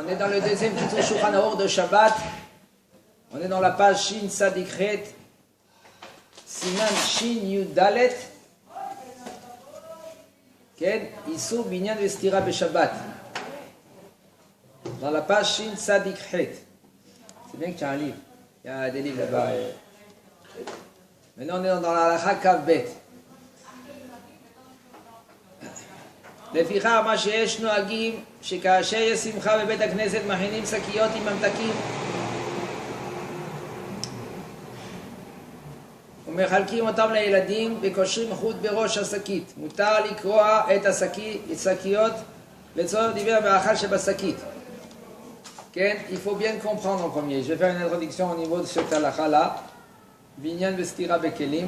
On est dans le deuxième titre Shulchan Aruch de Shabbat. On est dans la page Shin Sadikret, Siman Shin Yudalet, Ken Isur Binyan Vestira Beshabbat. Dans la page Shin Sadikret. C'est bien que tu as un livre. Il y a des livres là-bas. Maintenant on est dans la Halacha Kav Bet. לפיכך מה שיש נוהגים שכאשר יש שמחה בבית הכנסת מכינים שקיות עם ממתקים ומחלקים אותם לילדים וקושרים חוט בראש השקית. מותר לקרוע את השקיות לצורך דברי המאכל שבשקית. כן, il faut bien comprendre en premier. Je vais faire une introduction au niveau de cette halakha là. Binyan vestira bekelim.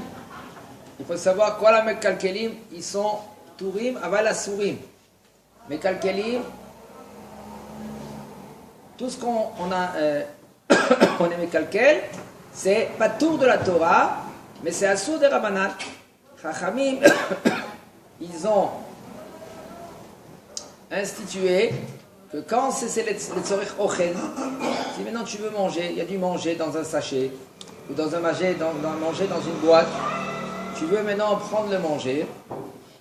Il faut savoir quoi la mekalkelim, ils sont Tourim, aval asurim. Mekalkelim, tout ce qu'on est mekalkel, c'est pas tour de la Torah, mais c'est asur de Rabbanan. Chachamim, ils ont institué que quand c'est le tzorich ochel, si maintenant tu veux manger, il y a du manger dans un sachet, ou dans un manger dans une boîte, tu veux maintenant prendre le manger.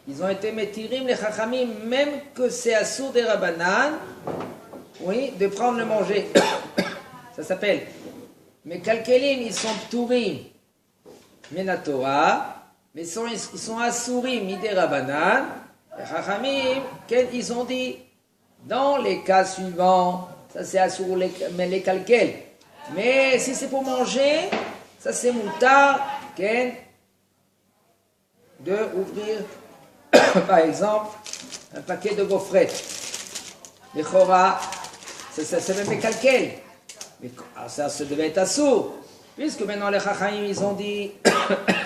Ils ont été métirim les chachamim, même que c'est assour des rabbanan, oui, de prendre le manger. Ça s'appelle. Mais kalkelim, ils sont pturim, menatora, mais ils sont assourim, des rabbanan. Les chachamim, ils ont dit, dans les cas suivants, ça c'est assour les kalkel. Mais si c'est pour manger, ça c'est moutar, de ouvrir. Par exemple, un paquet de gaufrettes. Les chora, c'est même mécalquel. Mais ça devait être assourd. Puisque maintenant les chachamim, ils ont dit,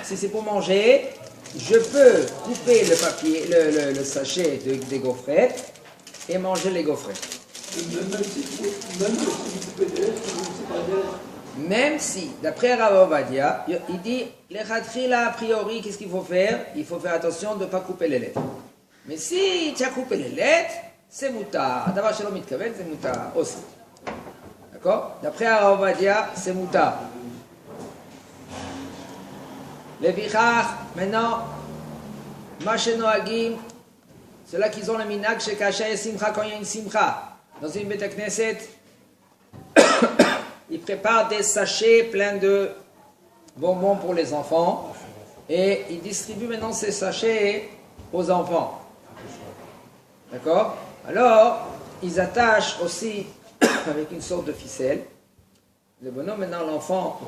si c'est pour manger, je peux couper le papier, le sachet des gaufrettes et manger les gaufrettes. Même si, d'après Rav Ovadia, il dit, les khatrila a priori, qu'est-ce qu'il faut faire? Il faut faire attention de ne pas couper les lettres. Mais si tu as coupé les lettres, c'est moutar. D'abord, chez l'homme mitkaven, c'est moutar aussi. D'accord? D'après Rav Ovadia, c'est moutar. Les bichach, maintenant, machenoagim, ceux-là qui ont le minag, chez Kacha et Simcha, quand il y a une Simcha, dans une Beit Knesset, ils préparent des sachets pleins de bonbons pour les enfants et ils distribuent maintenant ces sachets aux enfants. D'accord? Alors, ils attachent aussi avec une sorte de ficelle. Le bonhomme, maintenant, l'enfant,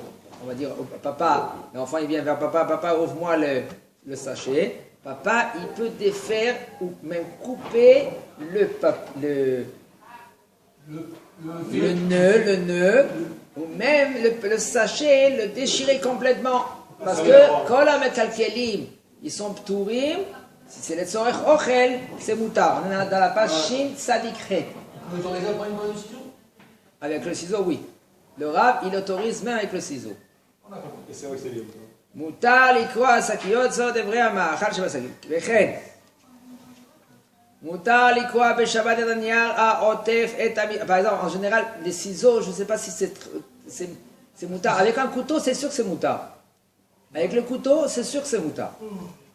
on va dire au papa, l'enfant il vient vers papa, papa ouvre-moi le sachet. Papa, il peut défaire ou même couper le nœud, ou même le sachet, le déchirer complètement. Parce que quand la mekalkelim, ils sont pturim, si c'est le tzorech ochel, c'est moutar. On est dans la page Shin Sadikret. On autorise à prendre une main du ciseau? Avec le ciseau, oui. Le Rav, il autorise même avec le ciseau. On a compris. C'est vrai que c'est bien. מותר לקרוע שקיות זו דברי המאכל שבשקית. וכן, מותר לקרוע בשבת את הנייר העוטף את par exemple, en général, les ciseaux, je ne sais pas si c'est moutar. Avec un couteau, c'est sûr que c'est moutar. Avec le couteau, c'est sûr que c'est moutar.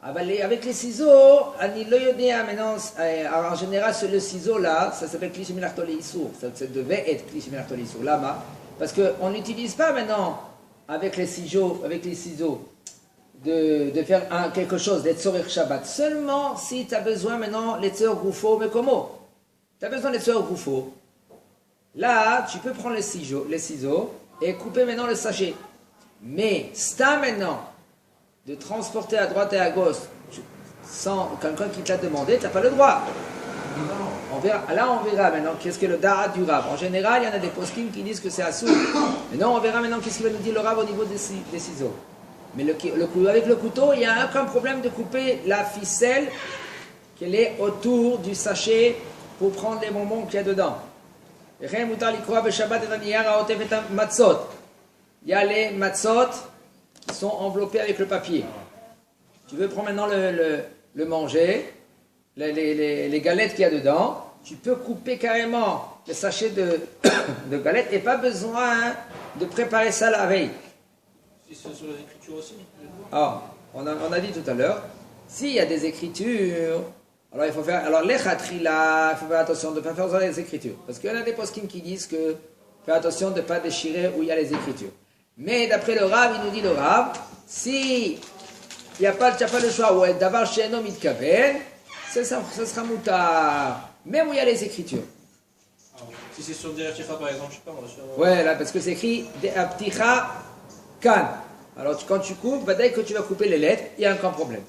Avec les ciseaux, en général, le ciseau là, ça s'appelle Kli Shemelach Tolei Isur. Ça devait être Kli Shemelach Tolei Isur. Lama, parce qu'on n'utilise pas maintenant avec les ciseaux, de faire quelque chose, des tzorech Shabbat. Seulement si tu as besoin maintenant les tzorech goufo, mais comment? Tu as besoin des tzorech goufo. Là, tu peux prendre les ciseaux et couper maintenant le sachet. Mais c'est maintenant de transporter à droite et à gauche sans quelqu'un qui te l'a demandé, tu n'as pas le droit. On verra maintenant qu'est-ce que le da'at du Rav. En général, il y en a des poskim qui disent que c'est assour. Maintenant, on verra maintenant qu'est-ce qu'il va nous dire le Rav au niveau des ciseaux. Mais avec le couteau, il n'y a aucun problème de couper la ficelle qui est autour du sachet pour prendre les bonbons qu'il y a dedans. Il y a les matzot qui sont enveloppés avec le papier. Tu veux prendre maintenant le manger, les galettes qu'il y a dedans, tu peux couper carrément le sachet de galettes et pas besoin de préparer ça la veille. Si c'est sur les écritures aussi. Alors, on a dit tout à l'heure, s'il y a des écritures, alors il faut faire, alors les khatrila, il faut faire attention de ne pas faire les écritures. Parce qu'il y en a des poskim qui disent que, faire attention de ne pas déchirer où il y a les écritures. Mais d'après le Rav, il nous dit le Rav, si tu n'as pas le choix, ou d'avoir chez un homme mitkaven, ce sera moutar, même où il y a les écritures. Si c'est sur des Ticha par exemple, je sais pas moi. Ouais, là, parce que c'est écrit Apticha Kan. Alors quand tu coupes, dès que tu vas couper les lettres, il y a encore un problème.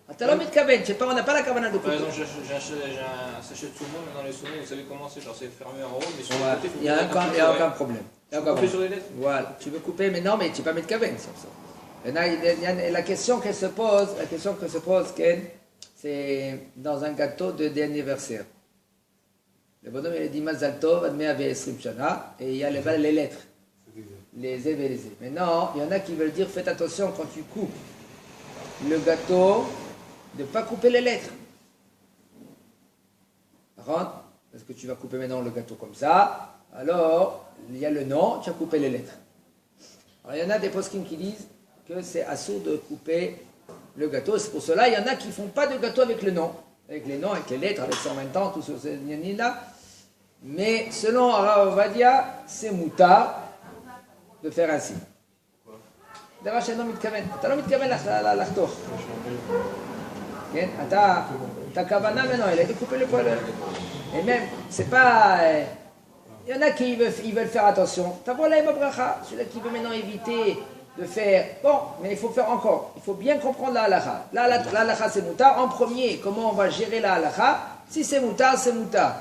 Attends, mitkaven, je sais pas, on n'a pas la kavana de couper. Par exemple, j'ai un sachet de saumon, mais dans les saumons, vous savez comment c'est, genre c'est fermé en haut, mais sur Ouais, le côté, il y a aucun problème. Tu peux couper sur les lettres. Voilà, tu veux couper, mais non, mais tu ne peux pas mettre kaven sur ça. La question qu'elle se pose, c'est dans un gâteau d'anniversaire. Le bonhomme il a dit Mazal Tov, Admei Avei Esrim Shana, et il y a les lettres, les Zev et les Zev. Maintenant, il y en a qui veulent dire faites attention quand tu coupes le gâteau, de ne pas couper les lettres. Rentre, parce que tu vas couper maintenant le gâteau comme ça, alors il y a le nom, tu as coupé les lettres. Alors il y en a des poskim qui disent que c'est assourd de couper le gâteau. C'est pour cela il y en a qui ne font pas de gâteau avec le nom, avec les noms, avec les lettres, avec 120 ans, tout ce là. Mais selon Rav Ovadia, c'est moutard de faire ainsi. דבר שאינו מתכוון, אתה לא מתכוון לחתוך. כן? אתה כוונה מנוהל, הייתי couper le poil. Et même, c'est pas... Il y en a qui veulent faire attention. T'as là, bracha. Celui-là qui veut maintenant éviter de faire... Bon, mais il faut faire encore. Il faut bien comprendre la halakha. La halakha, c'est moutard. En premier, comment on va gérer la halakha? Si c'est moutard, c'est moutard.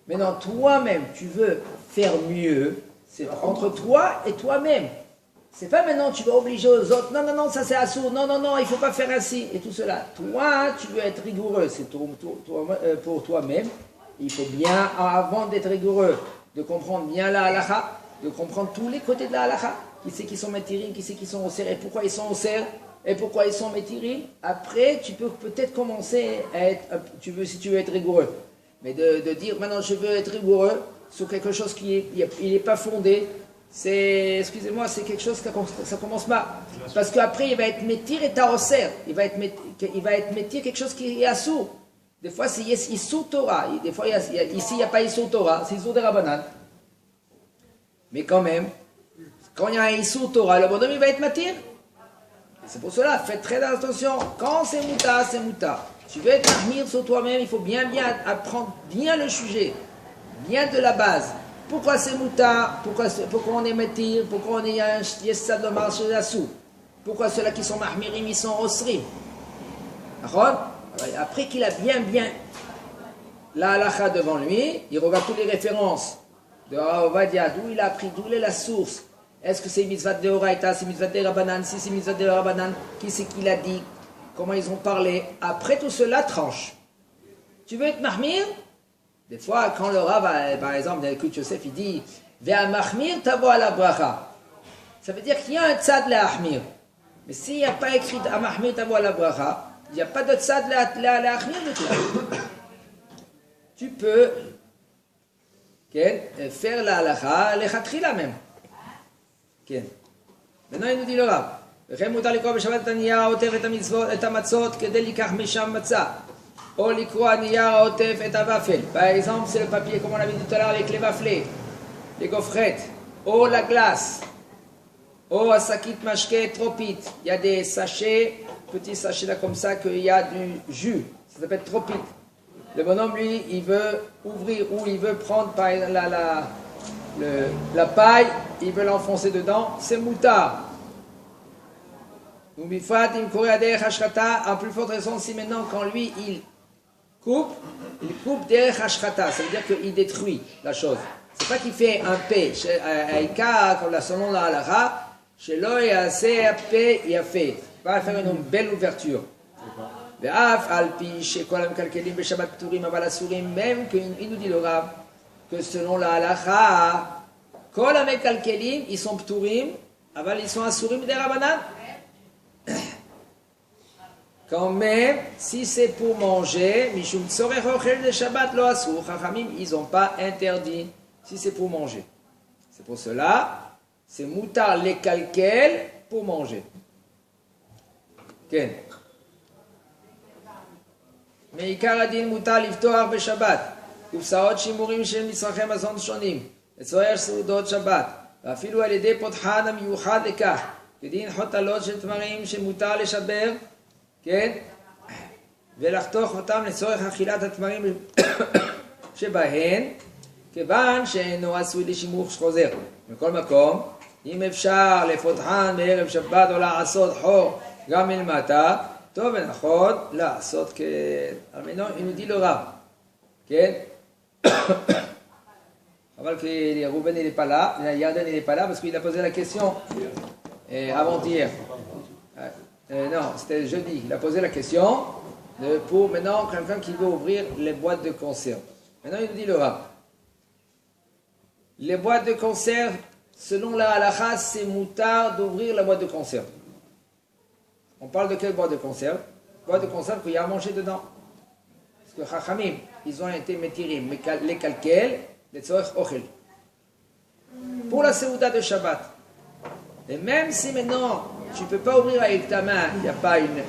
Maintenant, toi-même, tu veux faire mieux. C'est entre toi et toi-même. C'est pas maintenant tu vas obliger aux autres, non, ça c'est assourd, non, il faut pas faire ainsi, et tout cela. Toi, tu veux être rigoureux, c'est pour toi-même. Il faut bien, avant d'être rigoureux, de comprendre bien la halakha, de comprendre tous les côtés de la halakha. Qui c'est qui sont métirim, qui c'est qui sont au serre, et pourquoi ils sont au serre, et pourquoi ils sont métirim. Après, tu peux peut-être commencer à être, si tu veux être rigoureux. Mais de dire, maintenant je veux être rigoureux sur quelque chose qui n'est pas fondé, excusez-moi, c'est quelque chose ça commence mal. Parce qu'après, il va être métir et taroser. Il va être métir quelque chose qui est assourd. Des fois, c'est Issour Torah. Des fois, ici, il n'y a pas Issour Torah, c'est Issour de Rabbanan. Mais quand même, quand il y a un Issour Torah, le bonhomme, il va être matir. C'est pour cela, faites très attention. Quand c'est mouta, c'est mouta. Tu veux être mahmir sur toi-même, il faut bien apprendre bien le sujet, bien de la base. Pourquoi c'est mouta? Pourquoi on est métir? Pourquoi on est un yessad de marché d'assou? Pourquoi ceux-là qui sont mahmirim, ils sont osrim? Après qu'il a bien la halakha devant lui, il regarde toutes les références de Rav Ovadia, d'où il a appris, d'où est la source. Est-ce que c'est mitzvah de Horaïta, c'est mitzvah de Rabbanan? Si c'est mitzvah de Rabbanan, qui c'est qui l'a dit? Comment ils ont parlé? Après tout cela, tranche. Tu veux être mahmir? Des fois, quand le Rav, par exemple, écoute Yosef, il dit Ve'a mahmir tavo ala bracha. Ça veut dire qu'il y a un tzad la ahmir. Mais s'il n'y a pas écrit à mahmir tavo ala bracha, il n'y a pas de tzad la ahmir du tout. Tu peux faire la halakha, les khatrila même. Maintenant, il nous dit le Rav וכן מותר לקרוא בשבת הנייר העוטף את המצות כדי לקח משם מצה. Ou l'ikroa niyar otef et avafel. Par exemple, c'est le papier, comme on l'a vu tout à l'heure, avec les waflets, les gaufrettes, ou la glace, ou un sakit mashke tropit. Il y a des sachets, petits sachets là comme ça, qu'il y a du jus. Ça s'appelle tropit. Le bonhomme, lui, il veut ouvrir, ou il veut prendre par la paille, il veut l'enfoncer dedans, c'est moutard. En plus forte raison, si maintenant, quand lui, il coupe derrière Hashchata, ça veut dire qu'il détruit la chose. C'est pas qu'il fait un P, comme la selon la halakha, chez l'œil, il a fait. Il va faire une belle ouverture. Même qu'il nous dit le Rav, que selon la halakha, kol hamekalkelim, ils sont pturim, aval ils sont asurim des Rabbanan. quand même, si c'est pour manger, Mishum Tzorech Ochel de Shabbat Lo Asur, Chachamim, ils n'ont pas interdit, si c'est pour manger. C'est pour cela, c'est Moutar les calquels pour manger. Ken. Mais Ikaradin Moutar Livtoar Beshabbat, Kufsaot Shimurim Shel Mitzrachem Azon Shonim, Etzoyer Seudot Shabbat, ואפילו על ידי פותחן המיוחד לכך, כדין חוטלות של תמרים שמותר לשבר, כן? ולחתוך אותם לצורך אכילת התמרים שבהן, כיוון שאינו עשוי לשימוש חוזר. מכל מקום, אם אפשר לפותחן בערב שבת או לעשות חור גם מלמטה, טוב ונכון לעשות כן. il nous dit le rab. כן? אבל que Rouben n'est pas là, Yarden n'est pas là parce qu'il a posé la question avant-hier. Non, c'était jeudi. Il a posé la question pour maintenant quelqu'un qui veut ouvrir les boîtes de conserve. Maintenant, il nous dit le rab. Les boîtes de conserve, selon la halakha, c'est moutar d'ouvrir la boîte de conserve. On parle de quelle boîte de conserve? Boîte de conserve qu'il y a à manger dedans. Parce que Chachamim, ils ont été métirim, les calquels, les tzorech ochel. Pour la Seuda de Shabbat. Et même si maintenant, tu ne peux pas ouvrir avec ta main, il n'y a pas une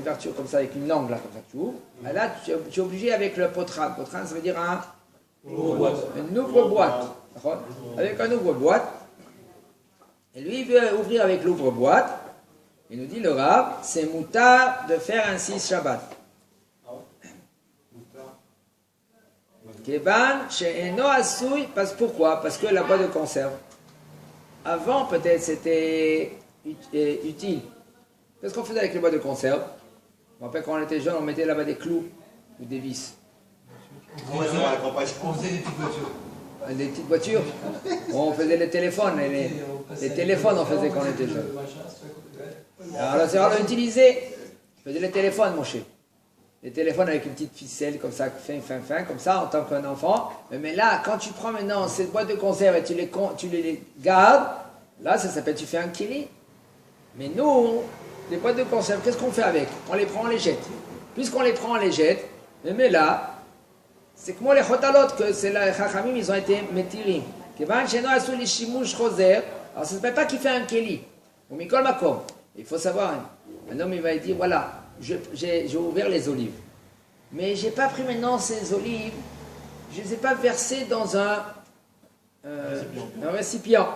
ouverture comme ça, avec une langue là, comme ça que tu ouvres. Là, tu es obligé avec le potran. Potran, ça veut dire une ouvre-boîte. Avec un ouvre-boîte. Et lui, il veut ouvrir avec l'ouvre-boîte. Il nous dit, le Rav, c'est moutar de faire ainsi Shabbat. Kevan, chez Eno Asui, pourquoi? Parce que la boîte de conserve. Avant, peut-être, c'était utile. Qu'est-ce qu'on faisait avec les boîtes de conserve? Je me rappelle quand on était jeune, on mettait là-bas des clous ou des vis. On faisait des petites voitures. Des petites voitures. On faisait les téléphones. Les téléphones, on faisait quand on était jeune. Alors, la sœur l'a utilisé. On faisait les téléphones, mon cher. Les téléphones avec une petite ficelle comme ça, fin, comme ça, en tant qu'un enfant. Mais là, quand tu prends maintenant cette boîte de conserve et tu les gardes, là, ça s'appelle, tu fais un kili. Mais nous, les boîtes de conserve, qu'est-ce qu'on fait avec? On les prend, on les jette. Puisqu'on les prend, on les jette, mais là, c'est comme les chotalot, que c'est la chachamim, ils ont été métirim. Alors, ça ne s'appelle pas qu'il fait un keli. Ou mikol makom. Il faut savoir, un homme, il va dire, voilà, j'ai ouvert les olives. Mais je n'ai pas pris maintenant ces olives, je ne les ai pas versées dans un récipient.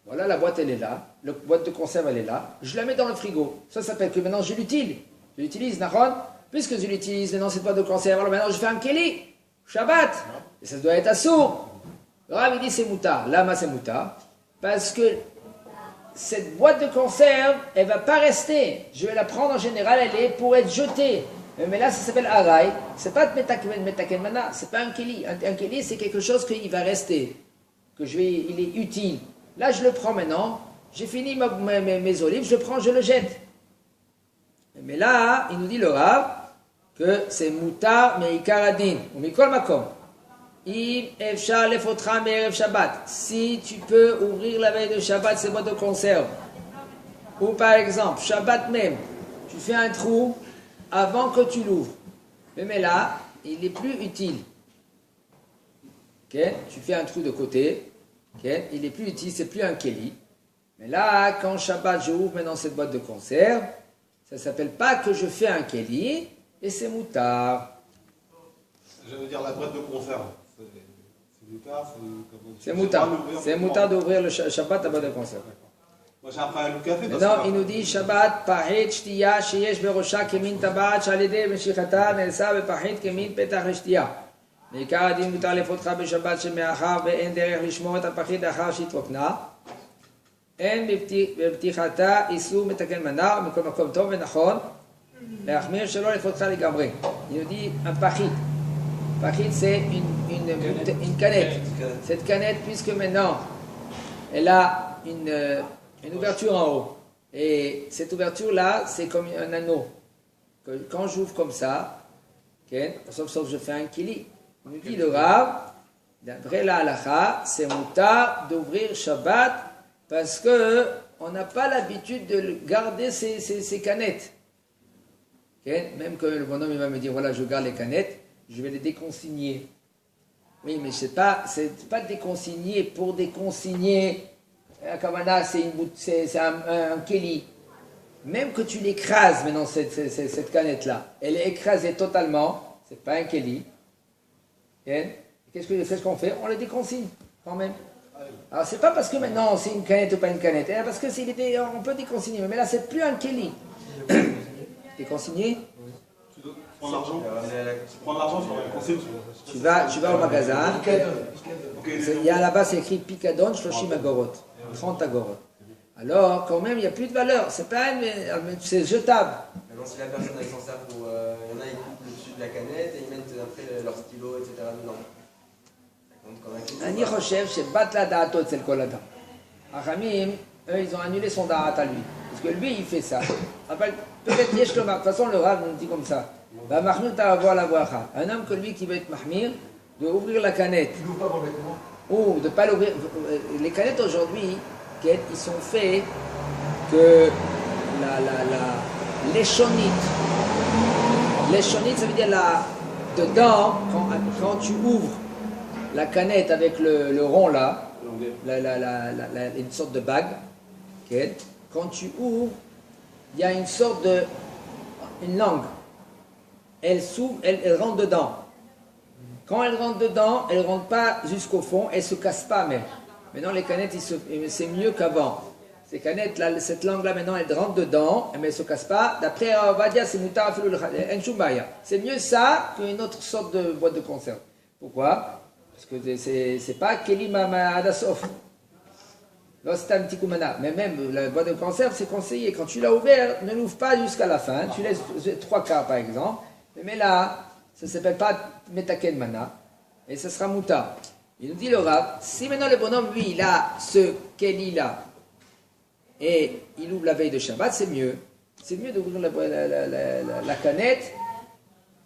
Voilà, la boîte, elle est là. La boîte de conserve, elle est là. Je la mets dans le frigo. Ça s'appelle que maintenant, je l'utilise. Je l'utilise, Nahon. Puisque je l'utilise maintenant, cette boîte de conserve, alors maintenant, je fais un keli. Shabbat. Et ça doit être assourd. Le Rav, il dit, c'est moutar. Lama, c'est moutar. Parce que cette boîte de conserve, elle ne va pas rester. Je vais la prendre en général, elle est pour être jetée. Mais là, ça s'appelle araï. C'est pas metaken mana, c'est pas un keli. Un keli, c'est quelque chose qui va rester. Il est utile. Là, je le prends maintenant. J'ai fini mes olives, je le prends, je le jette. Mais là, il nous dit le Rav que c'est moutar mais ikaradin. Ou mikol makom. Si tu peux ouvrir la veille de Shabbat ces boîtes de conserve, ou par exemple, Shabbat même, tu fais un trou avant que tu l'ouvres. Mais là, il est plus utile. Okay? Tu fais un trou de côté, okay? Il est plus utile, c'est plus un keli. Mais là, quand Shabbat, je ouvre maintenant cette boîte de conserve, ça ne s'appelle pas que je fais un keli, et c'est moutar. Je veux dire la boîte de conserve. C'est moutar. C'est moutar d'ouvrir le Shabbat à boîte de conserve. Moi j'ai appris à le café. Non, il nous dit Shabbat, pahit, shtiya, sheyesh berosha, kemin tabat, shalede, meshichata, nelsa, bepahit, kemin petach leshtiya. בעיקר הדין מותר לפותחה בשבת שמאחר ואין דרך לשמור את הפחית לאחר שהתרוקנה. אין בפתיחתה איסור מתקן מנה, מכל מקום טוב ונכון, להחמיר שלא לפותחה לגמרי. il nous dit un pachit. Pachit, c'est une canette. Cette canette, puisque maintenant, elle a une ouverture en haut. Et cette ouverture-là, c'est comme un anneau. Quand j'ouvre comme ça, okay, sauf je fais un kili. Il nous dit le Rav, d'après la halakha, c'est moutar d'ouvrir Shabbat parce que on n'a pas l'habitude de garder ces canettes. Okay? Même que le bonhomme il va me dire, voilà, je garde les canettes, je vais les déconsigner. Oui, mais c'est pas déconsigner pour déconsigner. Un kavana, c'est un keli. Même que tu l'écrases maintenant, cette canette-là, elle est écrasée totalement, c'est pas un keli. Qu'est-ce qu'on fait? On le déconsigne quand même. Alors c'est pas parce que maintenant c'est une canette ou pas une canette, parce que on peut déconsigner, mais là c'est plus un keli. Déconsigner? Prendre l'argent sur la consigne. Tu vas au magasin. Il y a là-bas c'est écrit Picadon, Shloshim Agorot, 30 agorot. Alors quand même il n'y a plus de valeur, c'est c'est jetable. Maintenant si la personne avec son cerveau, il y en a ils coupent le dessus de la canette et ils mettent après leur stylo, etc. dedans. אני חושב שבת לדעתו אצל כל אדם. החכמים, eux, ils ont annulé son da'at à lui. Parce que lui, il fait ça. Peut-être yesh lomar. De toute façon, le Rav nous dit comme ça. Va mahmir ta'avoua la bracha. Un homme que lui qui veut être mahmir, de ouvrir la canette. Il n'ouvre pas pour vêtement. Ou de ne pas l'ouvrir. Les canettes aujourd'hui, ils sont faits que l'échonite. L'échonite, ça veut dire dedans, quand tu ouvres la canette avec le rond là, une sorte de bague, okay. Quand tu ouvres, il y a une sorte une langue. Elle s'ouvre, elle rentre dedans. Quand elle rentre dedans, elle ne rentre pas jusqu'au fond, elle ne se casse pas même. Maintenant les canettes, c'est mieux qu'avant. Ces canettes, là, cette langue-là, maintenant, elle rentre dedans, mais elle ne se casse pas. D'après Ovadia, c'est mutar enchubaya. C'est mieux ça qu'une autre sorte de boîte de conserve. Pourquoi? Parce que c'est pas Keli Mama Adasof. Là, c'est un petit kumana. Mais même la boîte de conserve, c'est conseillé. Quand tu l'as ouvert, ne l'ouvre pas jusqu'à la fin. Tu laisses 3 quarts, par exemple. Mais là, ça ne s'appelle pas Metaken Mana. Et ça sera mutar. Il nous dit le Rav, si maintenant le bonhomme, lui, il a ce Keli-là, et il ouvre la veille de Shabbat, c'est mieux. C'est mieux d'ouvrir la canette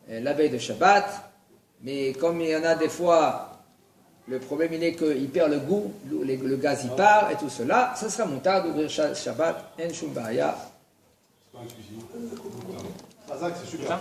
la veille de Shabbat. Mais comme il y en a des fois, le problème il est qu'il perd le goût, le gaz il part et tout cela, ça sera moutard d'ouvrir Shabbat, en shum ba'aya. Razak, c'est super.